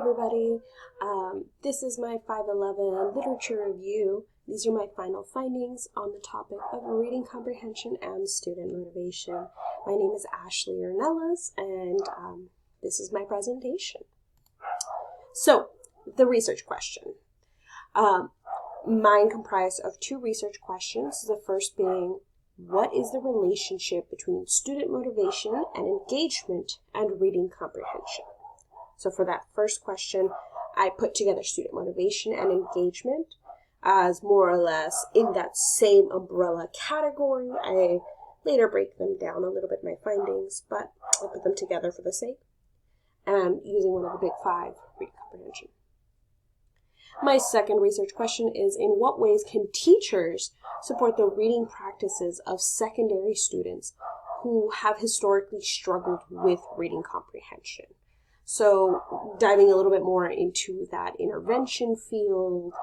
everybody. This is my 511 literature review. These are my final findings on the topic of reading comprehension and student motivation. My name is Ashley Ornelas, and this is my presentation. So, the research question. Mine comprised of two research questions, the first being, what is the relationship between student motivation and engagement and reading comprehension? So for that first question, I put together student motivation and engagement as more or less in that same umbrella category. I later break them down a little bit in my findings, but I put them together for the sake and using one of the big five, reading comprehension. My second research question is, in what ways can teachers support the reading practices of secondary students who have historically struggled with reading comprehension? So diving a little bit more into that intervention field,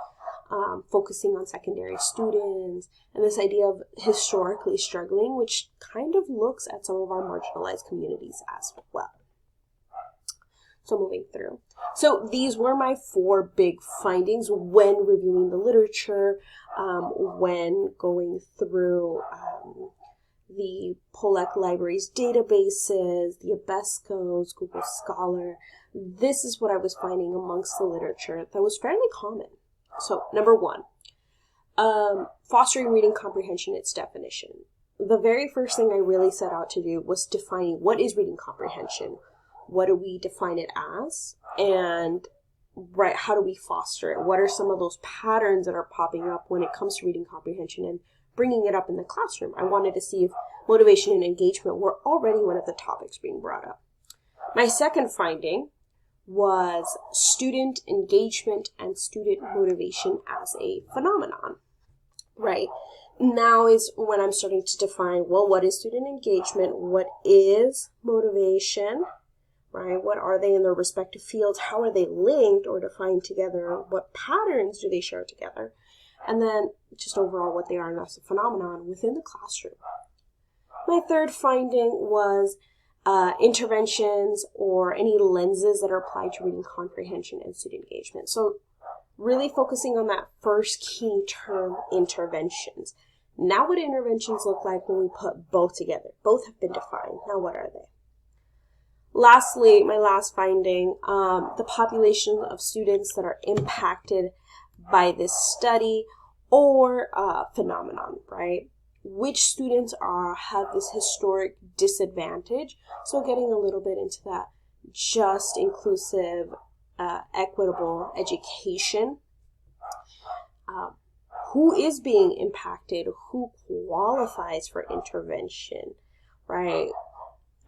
focusing on secondary students, and this idea of historically struggling, which kind of looks at some of our marginalized communities as well. So moving through. So these were my four big findings when reviewing the literature, when going through the Pollack Library's databases, the Abescos, Google Scholar. This is what I was finding amongst the literature that was fairly common. So, number one, fostering reading comprehension, its definition. The very first thing I really set out to do was defining what is reading comprehension, what do we define it as, and how do we foster it? What are some of those patterns that are popping up when it comes to reading comprehension and bringing it up in the classroom? I wanted to see if motivation and engagement were already one of the topics being brought up. My second finding was student engagement and student motivation as a phenomenon, right? Now is when I'm starting to define, well, what is student engagement? What is motivation, right? What are they in their respective fields? How are they linked or defined together? What patterns do they share together? And then just overall what they are as a phenomenon within the classroom. My third finding was interventions or any lenses that are applied to reading comprehension and student engagement. So really focusing on that first key term, interventions. Now what do interventions look like when we put both together? Both have been defined. Now what are they? Lastly, my last finding, the population of students that are impacted by this study or phenomenon, right? Which students have this historic disadvantage? So getting a little bit into that just, inclusive, equitable education. Who is being impacted? Who qualifies for intervention, right?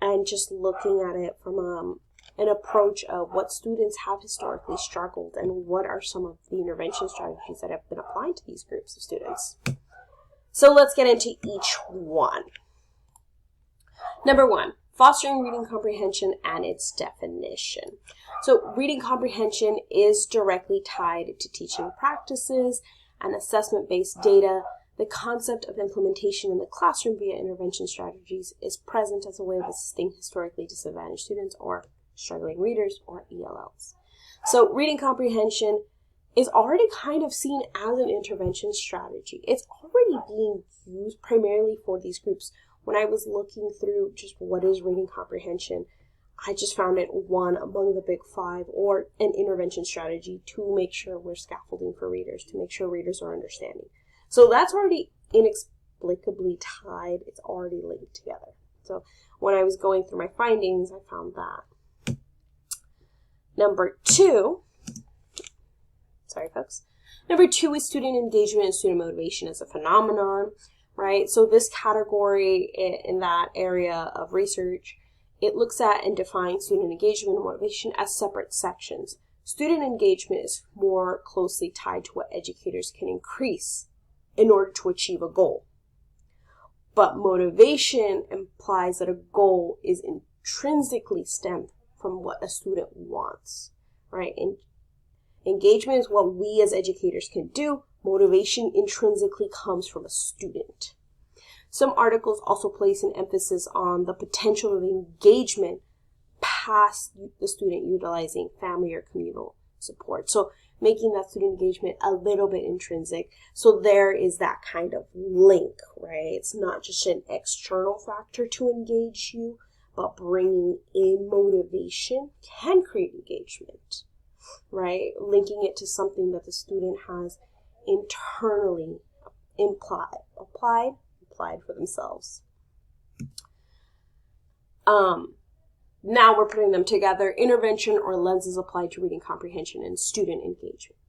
And just looking at it from an approach of what students have historically struggled and what are some of the intervention strategies that have been applied to these groups of students. So let's get into each one. Number one, fostering reading comprehension and its definition. So reading comprehension is directly tied to teaching practices and assessment-based data. The concept of implementation in the classroom via intervention strategies is present as a way of assisting historically disadvantaged students or struggling readers or ELLs. So reading comprehension is already kind of seen as an intervention strategy. It's already being used primarily for these groups. When I was looking through just what is reading comprehension, I just found it one among the big five, or an intervention strategy to make sure we're scaffolding for readers, to make sure readers are understanding. So that's already inexplicably tied. It's already linked together. So when I was going through my findings, I found that. Number two is student engagement and student motivation as a phenomenon, right? So this category in that area of research, it looks at and defines student engagement and motivation as separate sections. Student engagement is more closely tied to what educators can increase in order to achieve a goal. But motivation implies that a goal is intrinsically stemmed from what a student wants, right? And engagement is what we as educators can do. Motivation intrinsically comes from a student. Some articles also place an emphasis on the potential of engagement past the student utilizing family or communal support. So making that student engagement a little bit intrinsic. So there is that kind of link, right? It's not just an external factor to engage you, but bringing in motivation can create engagement, right? Linking it to something that the student has internally applied for themselves. Now we're putting them together, intervention or lenses applied to reading comprehension and student engagement.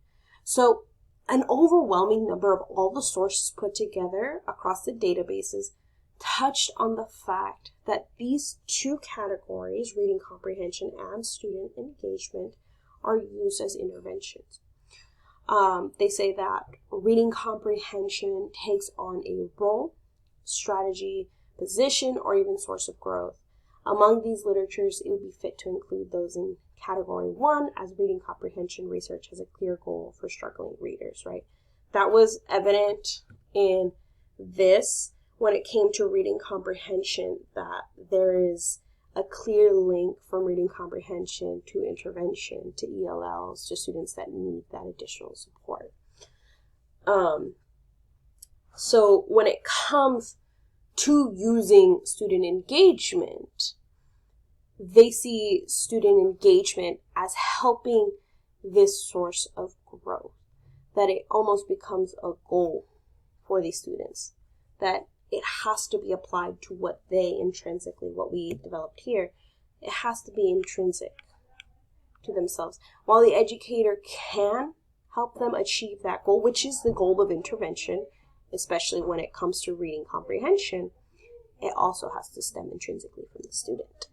So an overwhelming number of all the sources put together across the databases touched on the fact that these two categories, reading comprehension and student engagement, are used as interventions. They say that reading comprehension takes on a role, strategy, position, or even source of growth. Among these literatures, it would be fit to include those in Category 1, as reading comprehension research has a clear goal for struggling readers, right? That was evident in this when it came to reading comprehension, that there is a clear link from reading comprehension to intervention, to ELLs, to students that need that additional support. So when it comes to using student engagement, they see student engagement as helping this source of growth, that it almost becomes a goal for these students, that it has to be applied to what they intrinsically, what we developed here, it has to be intrinsic to themselves. While the educator can help them achieve that goal, which is the goal of intervention, especially when it comes to reading comprehension, it also has to stem intrinsically from the student.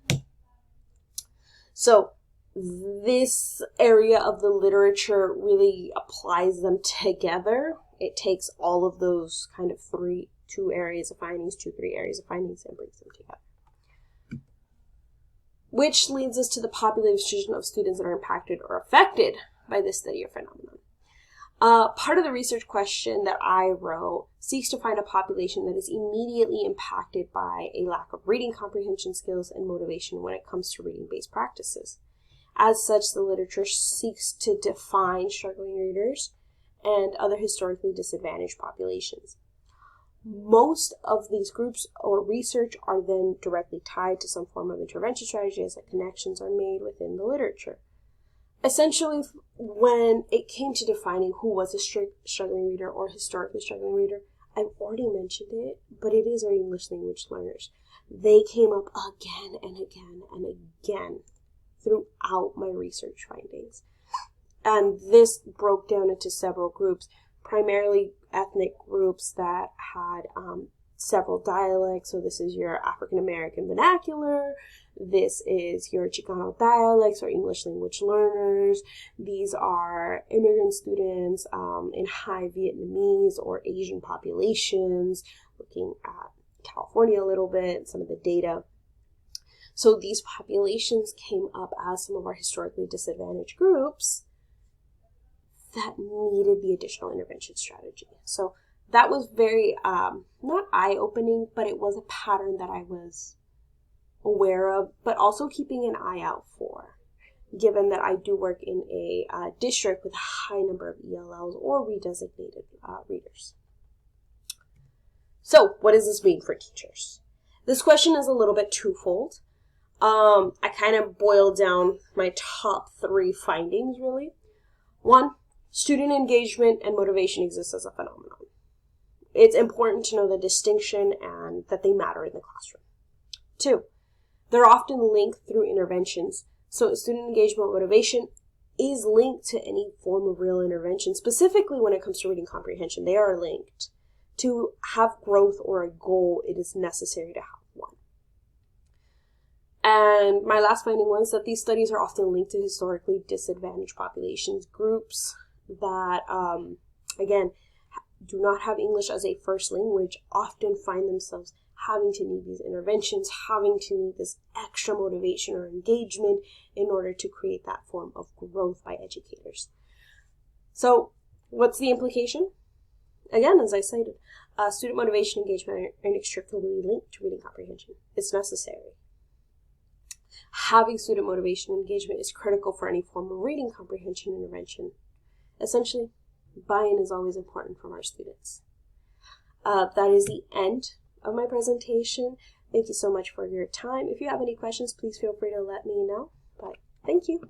So this area of the literature really applies them together. It takes all of those kind of three areas of findings, and brings them together. Which leads us to the population of students that are impacted or affected by this study or phenomenon. Part of the research question that I wrote seeks to find a population that is immediately impacted by a lack of reading comprehension skills and motivation when it comes to reading-based practices. As such, the literature seeks to define struggling readers and other historically disadvantaged populations. Most of these groups or research are then directly tied to some form of intervention strategy as the connections are made within the literature. Essentially, when it came to defining who was a struggling reader or historically struggling reader, I've already mentioned it, but it is our English language learners. They came up again and again and again throughout my research findings. And this broke down into several groups, primarily ethnic groups that had several dialects. So this is your African American vernacular, this is your Chicano dialects or English language learners, these are immigrant students in high Vietnamese or Asian populations, looking at California a little bit, some of the data. So these populations came up as some of our historically disadvantaged groups that needed the additional intervention strategy. So that was very, not eye-opening, but it was a pattern that I was aware of, but also keeping an eye out for, given that I do work in a district with a high number of ELLs or redesignated readers. So what does this mean for teachers? This question is a little bit twofold. I kind of boiled down my top 3 findings, really. 1, student engagement and motivation exists as a phenomenon. It's important to know the distinction and that they matter in the classroom. 2, they're often linked through interventions. So student engagement motivation is linked to any form of real intervention. Specifically when it comes to reading comprehension, they are linked. To have growth or a goal, it is necessary to have one. And my last finding was that these studies are often linked to historically disadvantaged populations, groups that, again, do not have English as a first language, often find themselves having to need these interventions, having to need this extra motivation or engagement in order to create that form of growth by educators. So what's the implication? Again, as I cited, student motivation and engagement are inextricably linked to reading comprehension. It's necessary. having student motivation and engagement is critical for any form of reading comprehension intervention. Essentially, buy-in is always important from our students. That is the end of my presentation. Thank you so much for your time. If you have any questions, please feel free to let me know. But thank you.